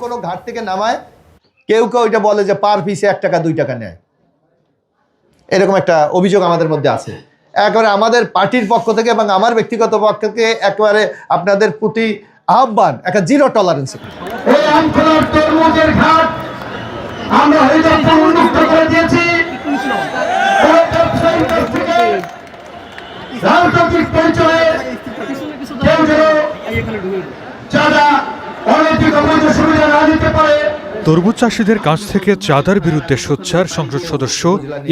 কোনো ঘাট থেকে নামায়, কেউ কেউ এটা বলে যে পার পিসে 1 টাকা 2 টাকা নেয়। এরকম একটা অভিযোগ আমাদের মধ্যে আছে। একেবারে আমাদের পার্টির পক্ষ থেকে এবং আমার ব্যক্তিগত পক্ষ থেকে একেবারে আপনাদের প্রতি আহ্বান, একটা জিরো টলারেন্স। এই আমখোলার তরমুজের ঘাট আমরা হরিদাসপুর উন্মুক্ত করে দিয়েছি। রাজনৈতিক পরিচয়ে কেউ যেন চাঁদা অনৈতিক অবৈধ সুবিধা না দিতে পারে। তরমুজ চাষিদের কাছ থেকে চাঁদার বিরুদ্ধে সোচ্চার সংসদ সদস্য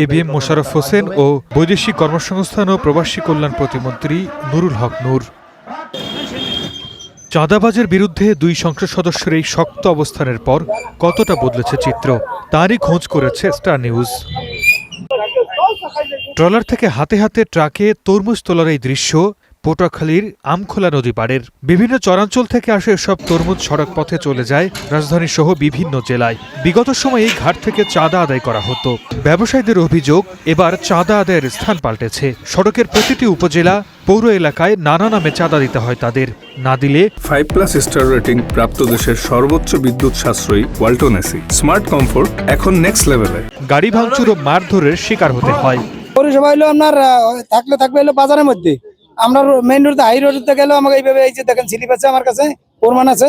এবিএম মোশাররফ হোসেন ও বৈদেশিক কর্মসংস্থান ও প্রবাসী কল্যাণ প্রতিমন্ত্রী নুরুল হক নূর। চাঁদাবাজের বিরুদ্ধে 2 সংসদ সদস্যের এই শক্ত অবস্থানের পর কতটা বদলেছে চিত্র, তারই খোঁজ করেছে স্টার নিউজ। ট্রলার থেকে হাতে হাতে ট্রাকে তরমুজ তোলার এই দৃশ্য পটুয়াখালীর আমখোলা নদী পাড়ের। বিভিন্ন চরাঞ্চল থেকে আসে এসব তরমুজ সড়ক পথে চলে যায় রাজধানী সহ বিভিন্ন জেলায়। বিগত সময়ে এই ঘাট থেকে চাঁদা আদায় করা হতো। ব্যবসায়ীদের অভিযোগ, এবার চাঁদা আদায়ের স্থান পাল্টেছে। সড়কের প্রতিটি উপজেলা, পৌর এলাকায় নানা নামে চাঁদা দিতে হয় তাদের। না দিলে 5+ স্টার রেটিং প্রাপ্ত দেশের সর্বোচ্চ বিদ্যুৎ সাশ্রয়ী ওয়ালটন এসি স্মার্ট কমফোর্ট এখন নেক্সট লেভেলে। গাড়ি ভাঙচুর ও মারধরের শিকার হতে হয়। পরিষেবা হলো আপনার থাকবে হলো বাজারের মধ্যে। আমরা মেইন রোড হাই রোডে গেলেও আমাকে এইভাবে, এই যে দেখেন স্লিপ আছে আমার কাছে, প্রমাণ আছে,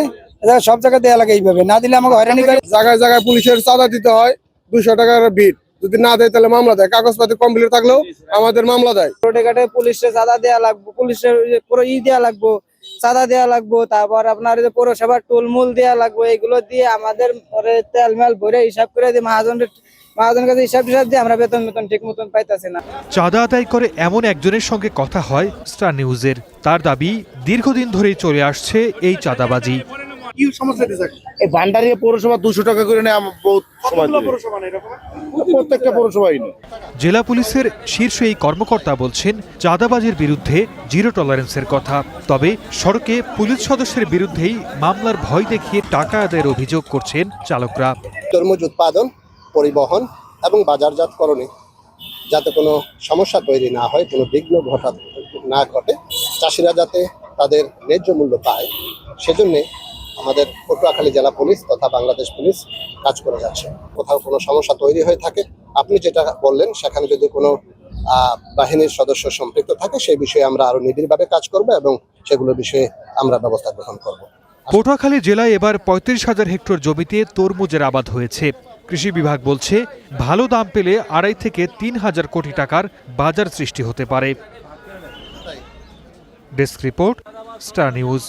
সব জায়গায় দেওয়া লাগে এইভাবে। না দিলে আমাকে হয়রানি করে। জায়গায় জায়গায় পুলিশের চাঁদা দিতে হয়, 200 টাকার বিল। যদি না দেয় তাহলে মামলা দেয়, কাগজপাতি কমপ্লিট থাকলেও আমাদের মামলা দেয়। রোডে ঘাটে পুলিশের চাঁদা দেওয়া লাগবে, পুলিশের পুরো দেওয়া লাগবো, চাঁদা দেওয়া লাগবো। তারপর আপনার পৌরসভার টোলমূল দেওয়া লাগবে। এগুলো দিয়ে আমাদের পরে তেল মেল ভরে হিসাব করে দিয়ে মহাজনের কাছে হিসাব দিয়ে আমরা বেতন ঠিক মতন পাইতেছি না। চাঁদা আদায় করে এমন একজনের সঙ্গে কথা হয় স্টার নিউজের। তার দাবি, দীর্ঘদিন ধরেই চলে আসছে এই চাঁদাবাজি। এই ভান্ডারিয়া পৌরসভা 200 টাকা করে নেয়, বহুত সময় প্রত্যেকটা পৌরসভায়। জেলা পুলিশের শীর্ষ এই কর্মকর্তা বলছেন, চাঁদাবাজির বিরুদ্ধে জিরো টলারেন্সের কথা। তবে সড়কে পুলিশ সদস্যের বিরুদ্ধেই মামলার ভয় দেখিয়ে টাকা আদায়ের অভিযোগ করছেন চালকরা। তরমুজ উৎপাদন, পরিবহন এবং বাজারজাতকরণে যাতে কোনো সমস্যা তৈরি না হয়, কোনো বিঘ্ন না ঘটে, চাষিরা যাতে তাদের ন্যায্য মূল্য পায়, সেজন্যে আমাদের পটুয়াখালী জেলা পুলিশ তথা বাংলাদেশ পুলিশ কাজ করে যাচ্ছে। কোথাও কোনো সমস্যা তৈরি হয়ে থাকে, আপনি যেটা বললেন, সেখানে যদি কোনো বাহিনীর সদস্য সম্পৃক্ত থাকে, সেই বিষয়ে আমরা আরো নিবিড়ভাবে কাজ করব এবং সেগুলোর বিষয়ে আমরা ব্যবস্থা গ্রহণ করব। পটুয়াখালী জেলায় এবার 35,000 হেক্টর জমিতে তরমুজের আবাদ হয়েছে। কৃষি বিভাগ বলছে, ভালো দাম পেলে 2.5 থেকে 3,000 কোটি টাকার বাজার সৃষ্টি হতে পারে। Desk report, star news.